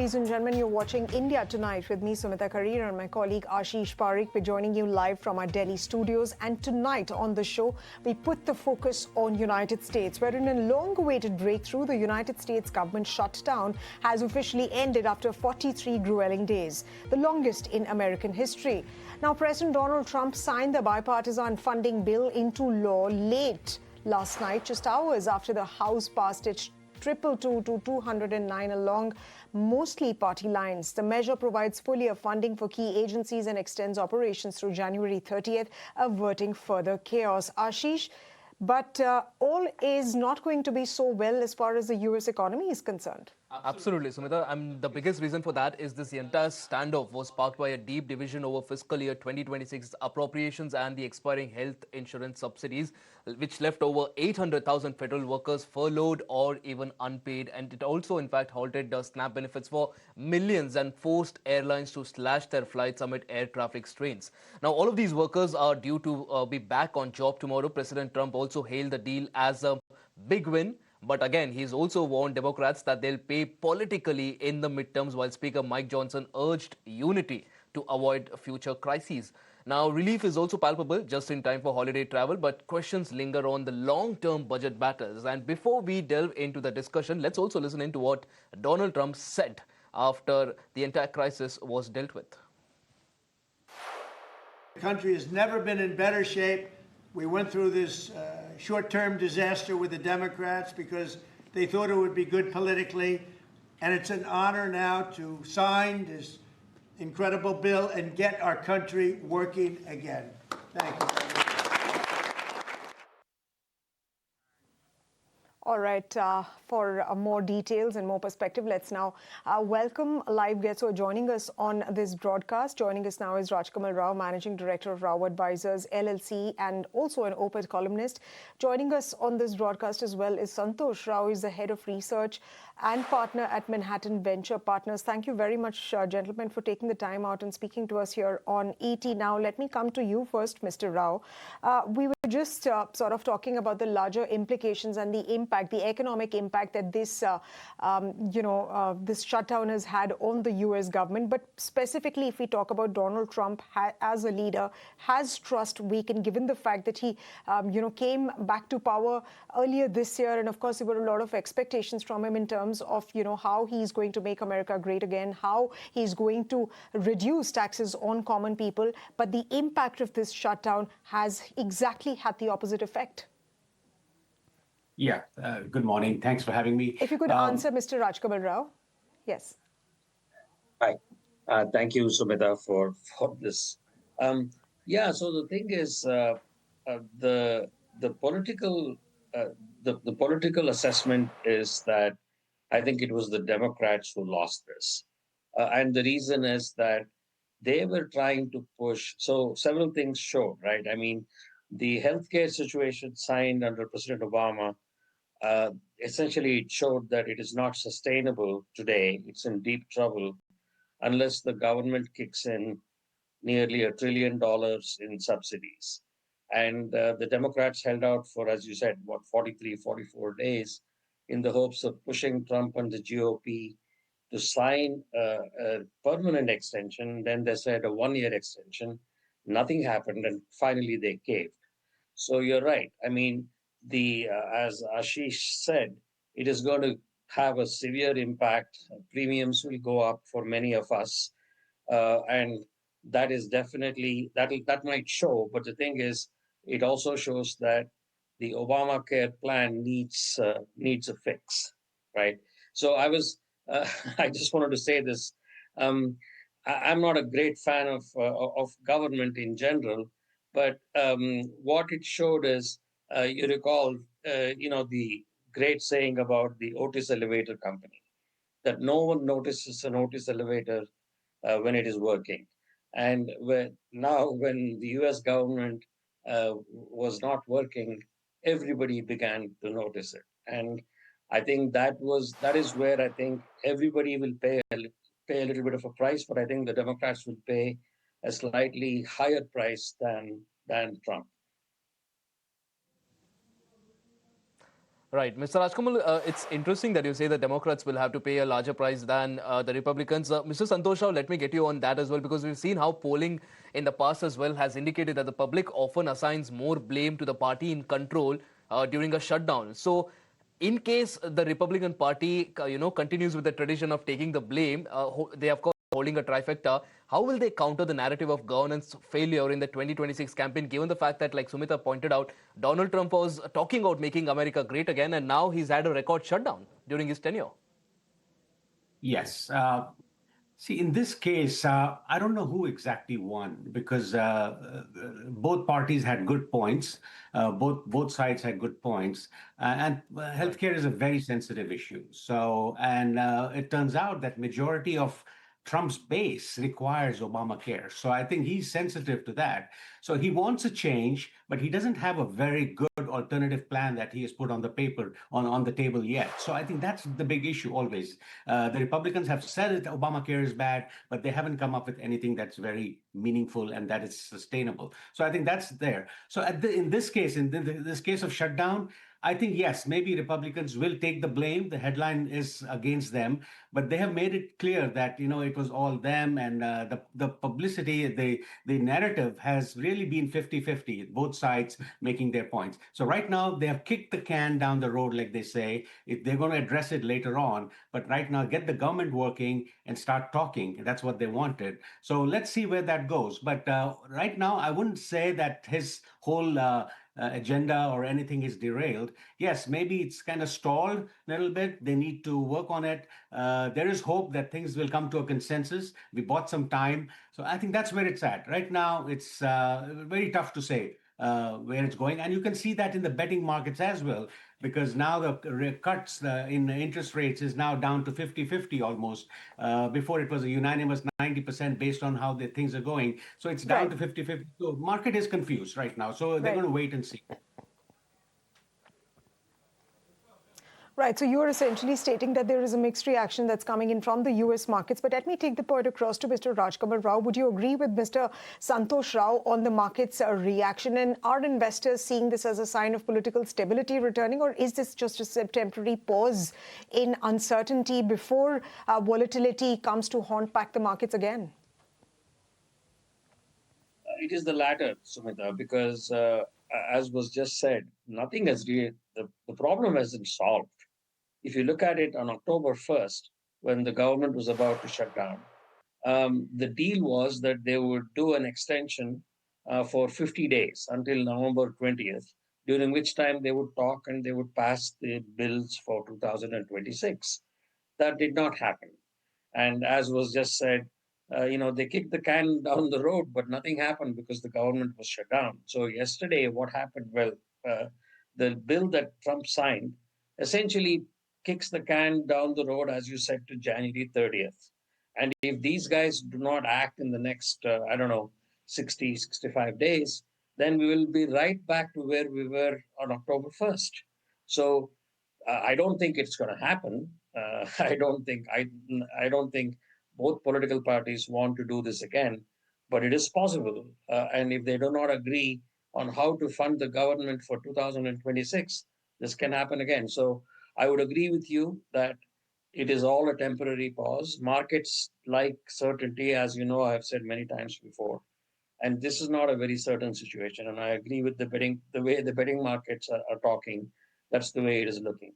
Ladies and gentlemen, you're watching India Tonight with me, Sumita Karir, and my colleague Ashish Parikh. We're joining you live from our Delhi studios. And tonight on the show, we put the focus on United States, where in a long-awaited breakthrough, the United States government shutdown has officially ended after 43 grueling days, the longest in American history. Now, President Donald Trump signed the bipartisan funding bill into law late last night, just hours after the House passed its 222 to 209 along mostly party lines. The measure provides full year funding for key agencies and extends operations through January 30th, averting further chaos. Ashish, but all is not going to be so well as far as the U.S. economy is concerned. Absolutely, Sumita. The biggest reason for that is this entire standoff was sparked by a deep division over fiscal year 2026 appropriations and the expiring health insurance subsidies, which left over 800,000 federal workers furloughed or even unpaid. And it also, in fact, halted the SNAP benefits for millions and forced airlines to slash their flights amid air traffic strains. Now, all of these workers are due to be back on job tomorrow. President Trump also hailed the deal as a big win. But again, he's also warned Democrats that they'll pay politically in the midterms, while Speaker Mike Johnson urged unity to avoid future crises. Now, relief is also palpable just in time for holiday travel, but questions linger on the long-term budget battles. And before we delve into the discussion, let's also listen into what Donald Trump said after the entire crisis was dealt with. The country has never been in better shape. We went through this short-term disaster with the Democrats because they thought it would be good politically. And it's an honor now to sign this incredible bill and get our country working again. Thank you. All right, for more details and more perspective, let's now welcome live guests who are joining us on this broadcast. Joining us now is Rajkamal Rao, Managing Director of Rao Advisors, LLC, and also an op-ed columnist. Joining us on this broadcast as well is Santosh Rao, is the Head of Research and Partner at Manhattan Venture Partners. Thank you very much, gentlemen, for taking the time out and speaking to us here on ET. Now, let me come to you first, Mr. Rao. We were just sort of talking about the larger implications and the impact, the economic impact that this, this shutdown has had on the U.S. government. But specifically, if we talk about Donald Trump as a leader, has trust weakened given the fact that he, came back to power earlier this year? And of course, there were a lot of expectations from him in terms of, how he's going to make America great again, how he's going to reduce taxes on common people. But the impact of this shutdown has exactly had the opposite effect. Yeah, good morning. Thanks for having me. If you could answer Mr. Rajkamal Rao. Yes. Hi. Thank you, Sumita, for this. So the thing is, the political assessment is that I think it was the Democrats who lost this. And the reason is that they were trying to push. So several things showed, right? I mean, the healthcare situation signed under President Obama, essentially it showed that it is not sustainable today. It's in deep trouble unless the government kicks in nearly $1 trillion in subsidies. And the Democrats held out for, as you said, 43, 44 days in the hopes of pushing Trump and the GOP to sign a permanent extension. Then they said a one-year extension. Nothing happened, and finally they caved. So you're right. I mean, as Ashish said, it is going to have a severe impact. Premiums will go up for many of us, and that is definitely that might show. But the thing is, it also shows that the Obamacare plan needs a fix, right? So I just wanted to say this. I'm not a great fan of government in general, but what it showed is, you recall, the great saying about the Otis Elevator Company, that no one notices an Otis elevator when it is working. And when the U.S. government was not working, everybody began to notice it. And I think that is where I think everybody will pay a little bit of a price, but I think the Democrats will pay a slightly higher price than Trump. Right. Mr. Rajkamal, it's interesting that you say the Democrats will have to pay a larger price than the Republicans. Mr. Santosh Rao, let me get you on that as well, because we've seen how polling in the past as well has indicated that the public often assigns more blame to the party in control during a shutdown. So, in case the Republican Party, continues with the tradition of taking the blame, they of course holding a trifecta. How will they counter the narrative of governance failure in the 2026 campaign, given the fact that, like Sumita pointed out, Donald Trump was talking about making America great again, and now he's had a record shutdown during his tenure? Yes. See, in this case, I don't know who exactly won because both parties had good points. Both sides had good points, and Right. healthcare is a very sensitive issue. So, and it turns out that majority of Trump's base requires Obamacare. So I think he's sensitive to that. So he wants a change, but he doesn't have a very good alternative plan that he has put on the paper on the table yet. So I think that's the big issue always. The Republicans have said that Obamacare is bad, but they haven't come up with anything that's very meaningful and that is sustainable. So I think that's there. So in this case, this case of shutdown, I think yes, maybe Republicans will take the blame. The headline is against them, but they have made it clear that it was all them, and the publicity, the narrative has really been 50-50, both sides making their points. So right now they have kicked the can down the road, like they say. If they're going to address it later on, but right now get the government working and start talking. That's what they wanted. So let's see where that goes. But right now, I wouldn't say that his whole agenda or anything is derailed. Yes, maybe it's kind of stalled a little bit. They need to work on it. There is hope that things will come to a consensus. We bought some time. So I think that's where it's at. Right now, it's very tough to say where it's going. And you can see that in the betting markets as well, because now the cuts in interest rates is now down to 50-50 almost. Before it was a unanimous 90% based on how the things are going. So it's down Right. to 50-50. So market is confused right now. So they're Right. going to wait and see. Right. So you're essentially stating that there is a mixed reaction that's coming in from the US markets. But let me take the point across to Mr. Rajkamal Rao. Would you agree with Mr. Santosh Rao on the market's reaction? And are investors seeing this as a sign of political stability returning, or is this just a temporary pause in uncertainty before volatility comes to haunt back the markets again? It is the latter, Sumita, because as was just said, nothing has really, the problem hasn't solved. If you look at it on October 1st, when the government was about to shut down, the deal was that they would do an extension for 50 days until November 20th, during which time they would talk and they would pass the bills for 2026. That did not happen. And as was just said, they kicked the can down the road, but nothing happened because the government was shut down. So yesterday, what happened? Well, the bill that Trump signed essentially kicks the can down the road, as you said, to January 30th. And if these guys do not act in the next, 60, 65 days, then we will be right back to where we were on October 1st. So I don't think it's going to happen. I don't think both political parties want to do this again, but it is possible. And if they do not agree on how to fund the government for 2026, this can happen again. So I would agree with you that it is all a temporary pause. Markets like certainty, as you know, I've said many times before. And this is not a very certain situation. And I agree with the way the betting markets are talking. That's the way it is looking.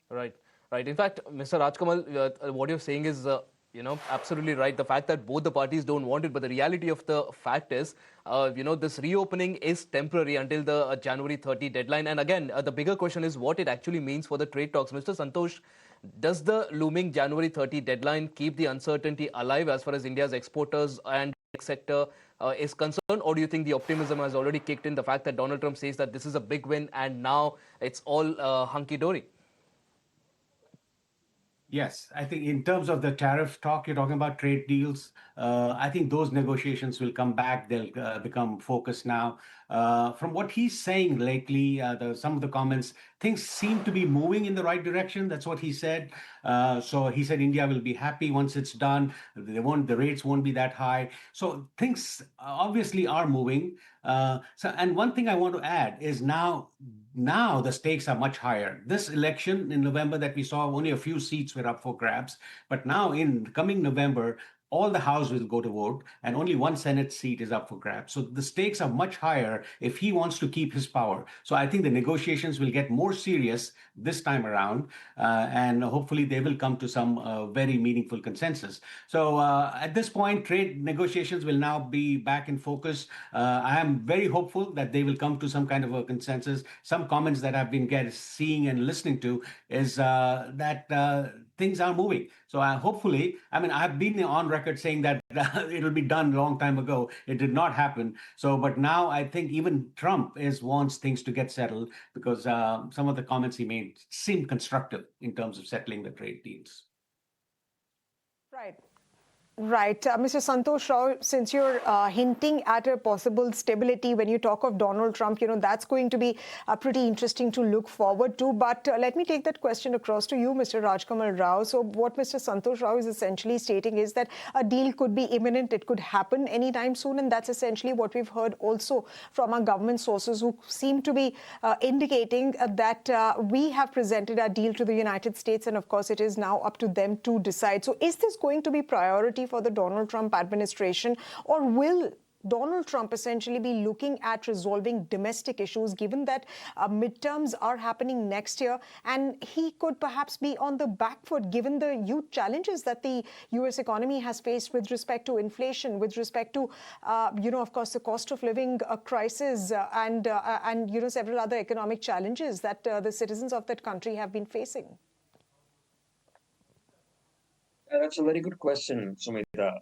Right, right. In fact, Mr. Rajkamal, what you're saying is, absolutely right. The fact that both the parties don't want it, but the reality of the fact is, this reopening is temporary until the January 30 deadline. And again, the bigger question is what it actually means for the trade talks. Mr. Santosh, does the looming January 30 deadline keep the uncertainty alive as far as India's exporters and sector is concerned, or do you think the optimism has already kicked in? The fact that Donald Trump says that this is a big win and now it's all hunky dory. Yes, I think in terms of the tariff talk, you're talking about trade deals. I think those negotiations will come back. They'll become focused now. From what he's saying lately, some of the comments, things seem to be moving in the right direction. That's what he said. So he said India will be happy once it's done. The rates won't be that high. So things obviously are moving. And one thing I want to add is now the stakes are much higher. This election in November that we saw, only a few seats were up for grabs, but now in coming November, all the House will go to vote, and only one Senate seat is up for grabs. So the stakes are much higher if he wants to keep his power. So I think the negotiations will get more serious this time around, and hopefully they will come to some very meaningful consensus. So at this point, trade negotiations will now be back in focus. I am very hopeful that they will come to some kind of a consensus. Some comments that I've been seeing and listening to is that things are moving. So hopefully, I mean, I've been on record saying that it'll be done a long time ago. It did not happen. So, but now I think even Trump wants things to get settled because some of the comments he made seem constructive in terms of settling the trade deals. Right. Right. Mr. Santosh Rao, since you're hinting at a possible stability when you talk of Donald Trump, that's going to be pretty interesting to look forward to. But let me take that question across to you, Mr. Rajkamal Rao. So what Mr. Santosh Rao is essentially stating is that a deal could be imminent. It could happen anytime soon. And that's essentially what we've heard also from our government sources who seem to be indicating that we have presented our deal to the United States. And of course, it is now up to them to decide. So is this going to be priority for the Donald Trump administration, or will Donald Trump essentially be looking at resolving domestic issues, given that midterms are happening next year, and he could perhaps be on the back foot given the huge challenges that the U.S. economy has faced with respect to inflation, with respect to, of course, the cost of living crisis and several other economic challenges that the citizens of that country have been facing? That's a very good question, Sumita.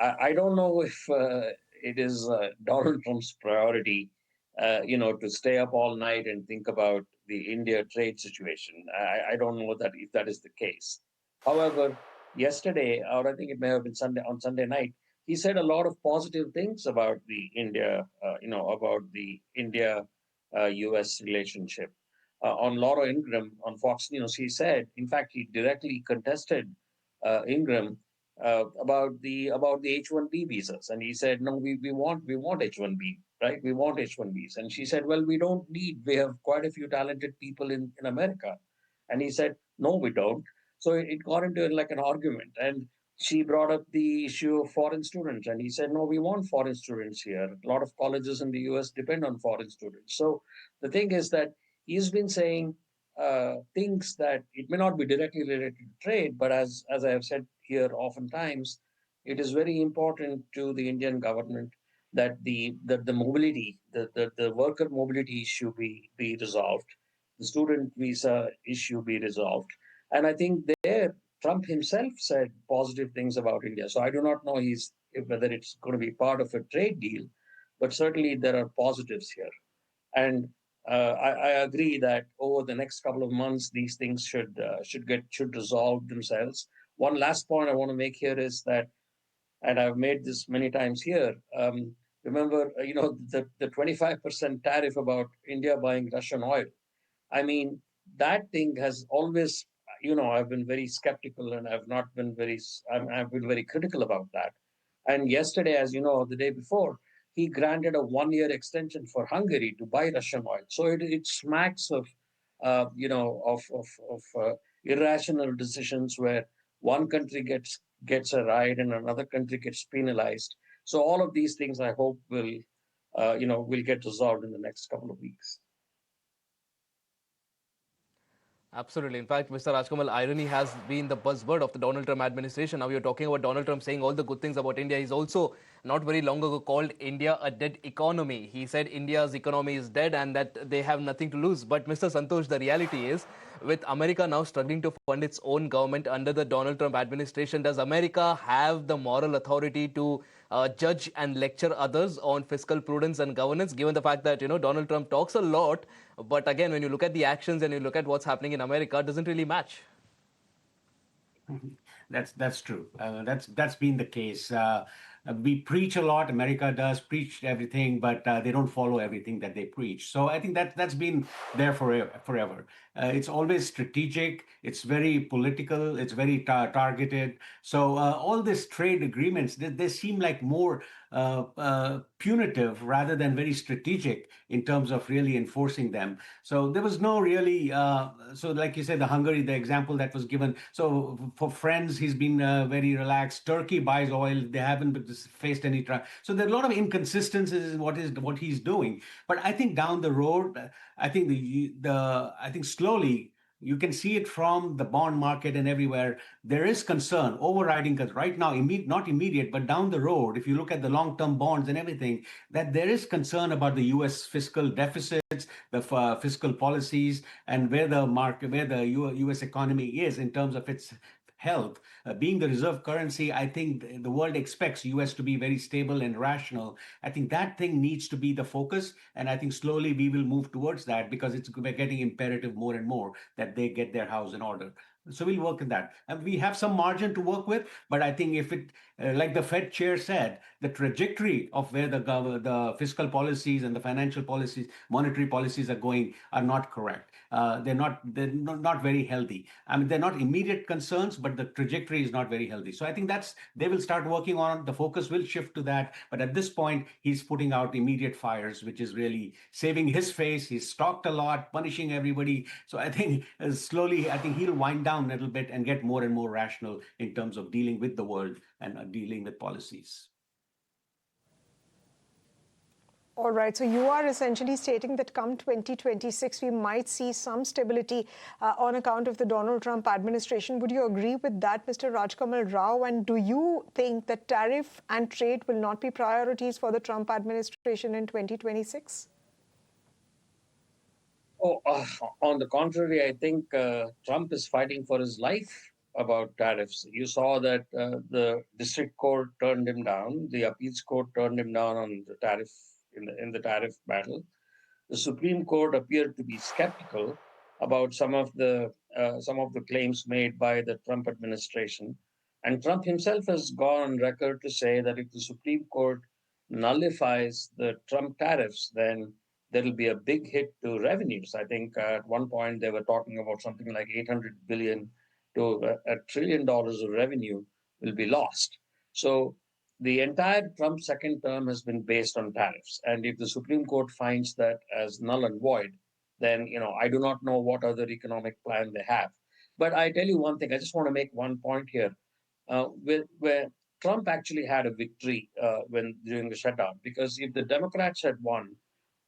I don't know if it is Donald Trump's priority, to stay up all night and think about the India trade situation. I don't know that if that is the case. However, yesterday, or I think it may have been Sunday night, he said a lot of positive things about the India-U.S. relationship. On Laura Ingraham on Fox News, he said, in fact, he directly contested Ingram about the H-1B visas, and he said, "No, we want H-1B, right? We want H-1Bs." And she said, "Well, we have quite a few talented people in America," and he said, "No, we don't." So it got into like an argument, and she brought up the issue of foreign students, and he said, "No, we want foreign students here. A lot of colleges in the U.S. depend on foreign students." So the thing is that he's been saying things that it may not be directly related to trade, but as I have said here oftentimes, it is very important to the Indian government that the mobility, the worker mobility issue be resolved, the student visa issue be resolved. And I think there Trump himself said positive things about India. So I do not know whether it's going to be part of a trade deal, but certainly there are positives here. And I agree that over the next couple of months, these things should resolve themselves. One last point I want to make here is that, and I've made this many times here. Remember, the 25% tariff about India buying Russian oil. I mean, that thing has always, I've been very skeptical, and I've been very critical about that. And yesterday, as you know, the day before, he granted a 1-year extension for Hungary to buy Russian oil. So it smacks of, irrational decisions where one country gets a ride and another country gets penalized. So all of these things, I hope, will get resolved in the next couple of weeks. Absolutely. In fact, Mr. Rajkamal, irony has been the buzzword of the Donald Trump administration. Now you're talking about Donald Trump saying all the good things about India. He's also not very long ago called India a dead economy. He said India's economy is dead and that they have nothing to lose. But Mr. Santosh, the reality is, with America now struggling to fund its own government under the Donald Trump administration, does America have the moral authority to judge and lecture others on fiscal prudence and governance, given the fact that, Donald Trump talks a lot, but again, when you look at the actions and you look at what's happening in America, it doesn't really match. That's true. That's been the case. We preach a lot. America does preach everything, but they don't follow everything that they preach. So I think that's been there forever. It's always strategic. It's very political. It's very targeted. So all these trade agreements, they seem like more punitive rather than very strategic in terms of really enforcing them. So there was no really, so like you said, the Hungary, the example that was given. So for friends, he's been very relaxed. Turkey buys oil. They haven't faced any trial. So there are a lot of inconsistencies in what he's doing. But I think down the road, I think I think slowly you can see it from the bond market and everywhere. There is concern, overriding, because right now, not immediate, but down the road, if you look at the long-term bonds and everything, that there is concern about the U.S. fiscal deficits, the fiscal policies, and where the U.S. economy is in terms of its health. Being the reserve currency, I think the world expects US to be very stable and rational. I think that thing needs to be the focus, and I think slowly we will move towards that because it's getting imperative more and more that they get their house in order. So we'll work in that. And we have some margin to work with, but I think if it, like the Fed chair said, the trajectory of where the fiscal policies and the financial policies, monetary policies are going are not correct. They're not very healthy. I mean, they're not immediate concerns, but the trajectory is not very healthy. So I think they will start working on, the focus will shift to that. But at this point, he's putting out immediate fires, which is really saving his face. He's stalked a lot, punishing everybody. So I think slowly, I think he'll wind down a little bit and get more and more rational in terms of dealing with the world and dealing with policies. All right. So you are essentially stating that come 2026, we might see some stability on account of the Donald Trump administration. Would you agree with that, Mr. Rajkamal Rao? And do you think that tariff and trade will not be priorities for the Trump administration in 2026? Oh, on the contrary, I think Trump is fighting for his life about tariffs. You saw that the district court turned him down, the appeals court turned him down on the tariff in the tariff battle. The Supreme Court appeared to be skeptical about some of the claims made by the Trump administration, and Trump himself has gone on record to say that if the Supreme Court nullifies the Trump tariffs, then there will be a big hit to revenues. I think at one point they were talking about something like 800 billion to $1 trillion of revenue will be lost. So the entire Trump second term has been based on tariffs. And if the Supreme Court finds that as null and void, then I do not know what other economic plan they have. But I tell you one thing, I just want to make one point here. Where Trump actually had a victory when during the shutdown, because if the Democrats had won,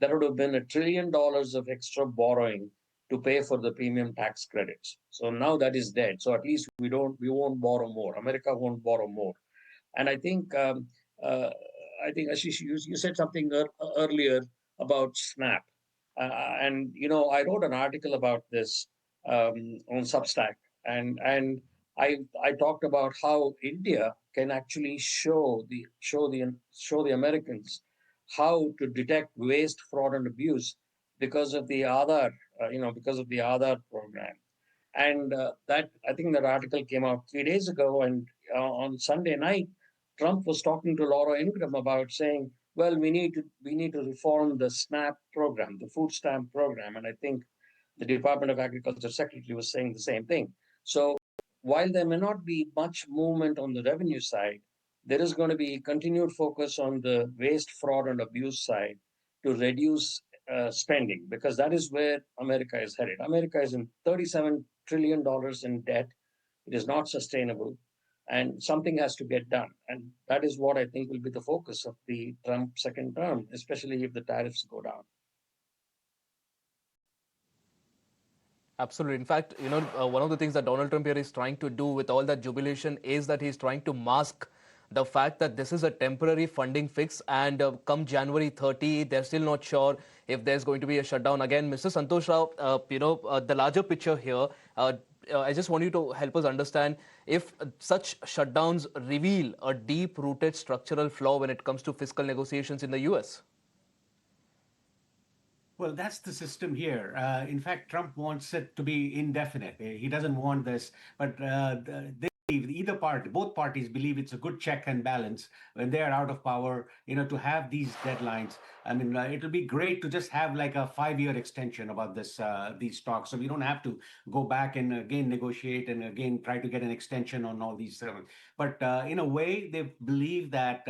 that would have been $1 trillion of extra borrowing to pay for the premium tax credits. So now that is dead. So at least we won't borrow more. America won't borrow more. And uh, Ashish, you said something earlier about SNAP, and I wrote an article about this on Substack, and I talked about how India can actually show the Americans how to detect waste, fraud, and abuse because of the Aadhaar program. And that I think that article came out 3 days ago, and on Sunday night, Trump was talking to Laura Ingraham about saying, "Well, we need to reform the SNAP program, the food stamp program," and I think the Department of Agriculture Secretary was saying the same thing. So while there may not be much movement on the revenue side, there is going to be continued focus on the waste, fraud, and abuse side to reduce spending, because that is where America is headed. America is in $37 trillion in debt. It is not sustainable, and something has to get done. And that is what I think will be the focus of the Trump second term, especially if the tariffs go down. Absolutely. In fact, one of the things that Donald Trump here is trying to do with all that jubilation is that he's trying to mask the fact that this is a temporary funding fix, and come January 30, they're still not sure if there's going to be a shutdown again. Mr. Santosh Rao, the larger picture here, I just want you to help us understand if such shutdowns reveal a deep-rooted structural flaw when it comes to fiscal negotiations in the US. Well, that's the system here. In fact, Trump wants it to be indefinite. He doesn't want this, but both parties believe it's a good check and balance when they are out of power, to have these deadlines. I mean, it'll be great to just have like a 5-year extension about these talks, so we don't have to go back and again negotiate and again try to get an extension on all these. But in a way, they believe that,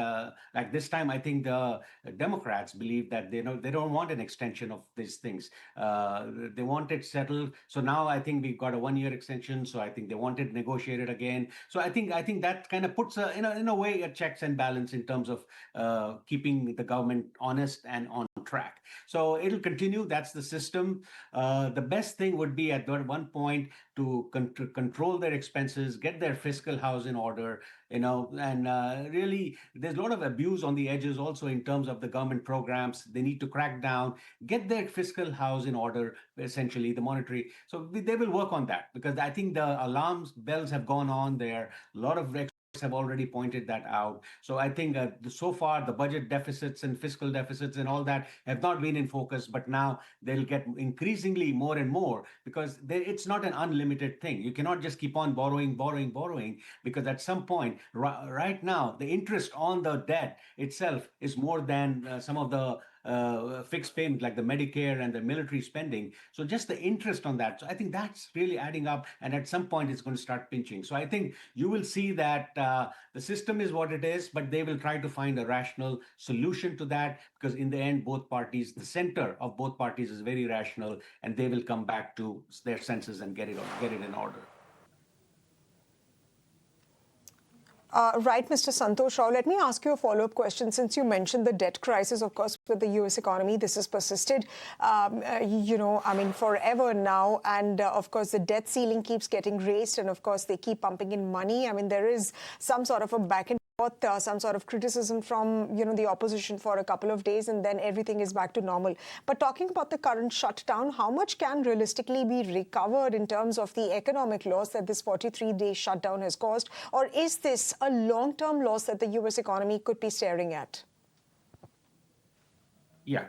like this time, I think the Democrats believe that they don't want an extension of these things. They want it settled. So now I think we've got a 1-year extension. So I think they want it negotiated again. So I think that kind of puts in a way a checks and balance in terms of keeping the government honest and on track. So it'll continue. That's the system. The best thing would be at one point to control their expenses, get their fiscal house in order, and really there's a lot of abuse on the edges also in terms of the government programs. They need to crack down, get their fiscal house in order, essentially the monetary. So they will work on that, because I think the alarms bells have gone on there. A lot of have already pointed that out. So I think so far the budget deficits and fiscal deficits and all that have not been in focus, but now they'll get increasingly more and more, because it's not an unlimited thing. You cannot just keep on borrowing, because at some point, right now, the interest on the debt itself is more than some of the fixed payment like the Medicare and the military spending. So just the interest on that. So I think that's really adding up, and at some point it's going to start pinching. So I think you will see that the system is what it is, but they will try to find a rational solution to that, because in the end, both parties, the center of both parties is very rational, and they will come back to their senses and get it in order. Right, Mr. Santosh Rao, let me ask you a follow-up question. Since you mentioned the debt crisis, of course, with the U.S. economy, this has persisted, forever now. And of course, the debt ceiling keeps getting raised. And of course, they keep pumping in money. I mean, there is some sort of a back and some sort of criticism from the opposition for a couple of days, and then everything is back to normal. But talking about the current shutdown, how much can realistically be recovered in terms of the economic loss that this 43-day shutdown has caused? Or is this a long-term loss that the U.S. economy could be staring at? Yeah,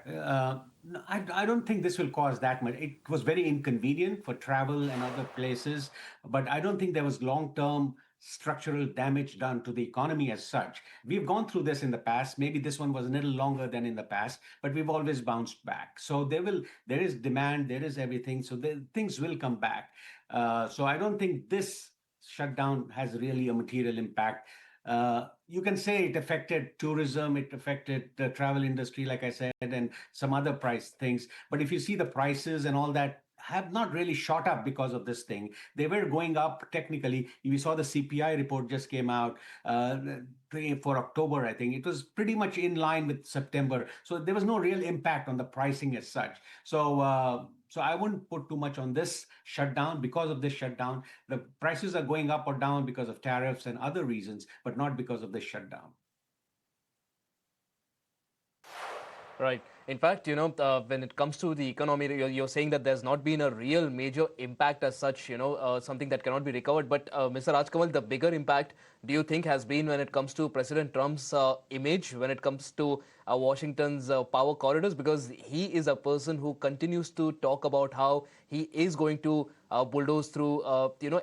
I don't think this will cause that much. It was very inconvenient for travel and other places, but I don't think there was long-term structural damage done to the economy as such. We've gone through this in the past. Maybe this one was a little longer than in the past, but we've always bounced back. So there is demand, there is everything. So things will come back. So I don't think this shutdown has really a material impact. You can say it affected tourism, it affected the travel industry, like I said, and some other price things. But if you see the prices and all that have not really shot up because of this thing. They were going up technically. We saw the CPI report just came out for October, I think. It was pretty much in line with September. So there was no real impact on the pricing as such. So I wouldn't put too much on this shutdown. Because of this shutdown, the prices are going up or down because of tariffs and other reasons, but not because of this shutdown. Right. In fact, when it comes to the economy, you're saying that there's not been a real major impact as such, something that cannot be recovered. But Mr. Rajkamal, the bigger impact, do you think, has been when it comes to President Trump's image, when it comes to Washington's power corridors? Because he is a person who continues to talk about how he is going to bulldoze through,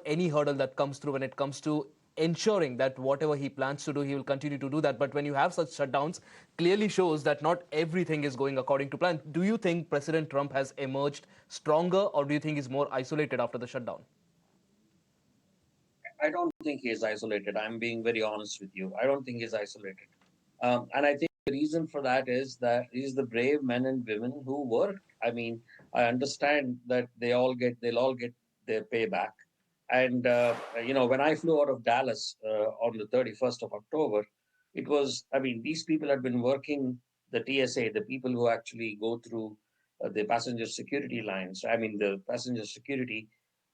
any hurdle that comes through when it comes to ensuring that whatever he plans to do, he will continue to do that. But when you have such shutdowns, clearly shows that not everything is going according to plan. Do you think President Trump has emerged stronger, or do you think he's more isolated after the shutdown? I don't think he is isolated. I'm being very honest with you. I don't think he's isolated. And I think the reason for that is that he's the brave men and women who work. I mean, I understand that they'll all get their payback. And, when I flew out of Dallas on the 31st of October, these people had been working the TSA, the people who actually go through the passenger security lines, the passenger security,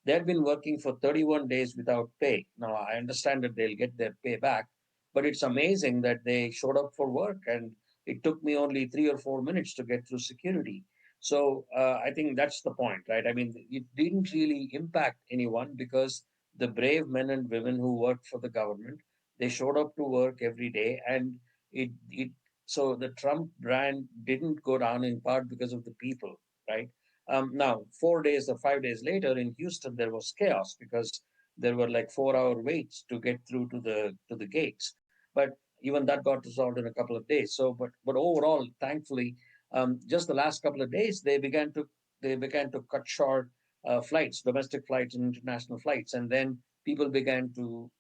they had been working for 31 days without pay. Now, I understand that they'll get their pay back, but it's amazing that they showed up for work, and it took me only 3 or 4 minutes to get through security. So I think that's the point, right? I mean, it didn't really impact anyone because the brave men and women who worked for the government, they showed up to work every day, and so the Trump brand didn't go down in part because of the people, right? Now, 4 days or 5 days later in Houston, there was chaos because there were like 4-hour waits to get through to the gates. But even that got resolved in a couple of days. So, but overall, thankfully, just the last couple of days, they began to cut short flights, domestic flights and international flights, and then people began to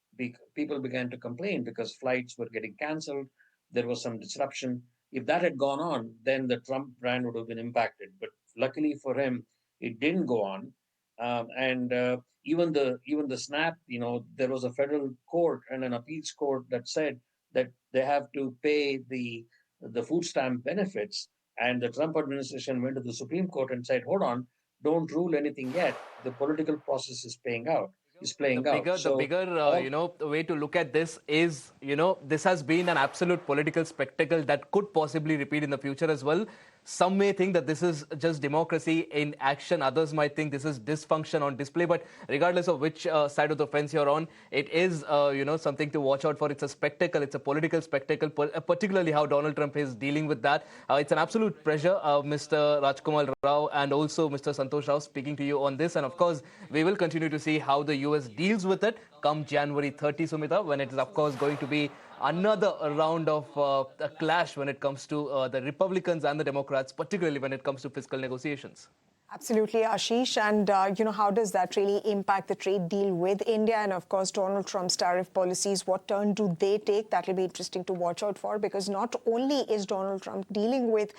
complain because flights were getting cancelled. There was some disruption. If that had gone on, then the Trump brand would have been impacted. But luckily for him, it didn't go on. And even the SNAP, there was a federal court and an appeals court that said that they have to pay the food stamp benefits. And the Trump administration went to the Supreme Court and said, "Hold on, don't rule anything yet. The political process is The playing out." bigger, the So bigger, all the way to look at this is, this has been an absolute political spectacle that could possibly repeat in the future as well. Some may think that this is just democracy in action. Others might think this is dysfunction on display. But regardless of which side of the fence you're on, it is, something to watch out for. It's a spectacle. It's a political spectacle, particularly how Donald Trump is dealing with that. It's an absolute pleasure, Mr. Rajkamal Rao and also Mr. Santosh Rao speaking to you on this. And of course, we will continue to see how the US deals with it come January 30, Sumita, when it is, of course, going to be another round of a clash when it comes to the Republicans and the Democrats, particularly when it comes to fiscal negotiations. Absolutely, Ashish. And, how does that really impact the trade deal with India? And, of course, Donald Trump's tariff policies, what turn do they take? That will be interesting to watch out for, because not only is Donald Trump dealing with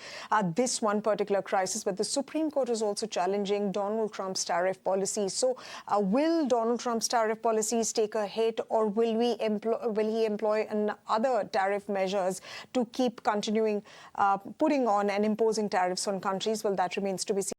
this one particular crisis, but the Supreme Court is also challenging Donald Trump's tariff policies. So will Donald Trump's tariff policies take a hit, or will he employ other tariff measures to keep continuing putting on and imposing tariffs on countries? Well, that remains to be seen.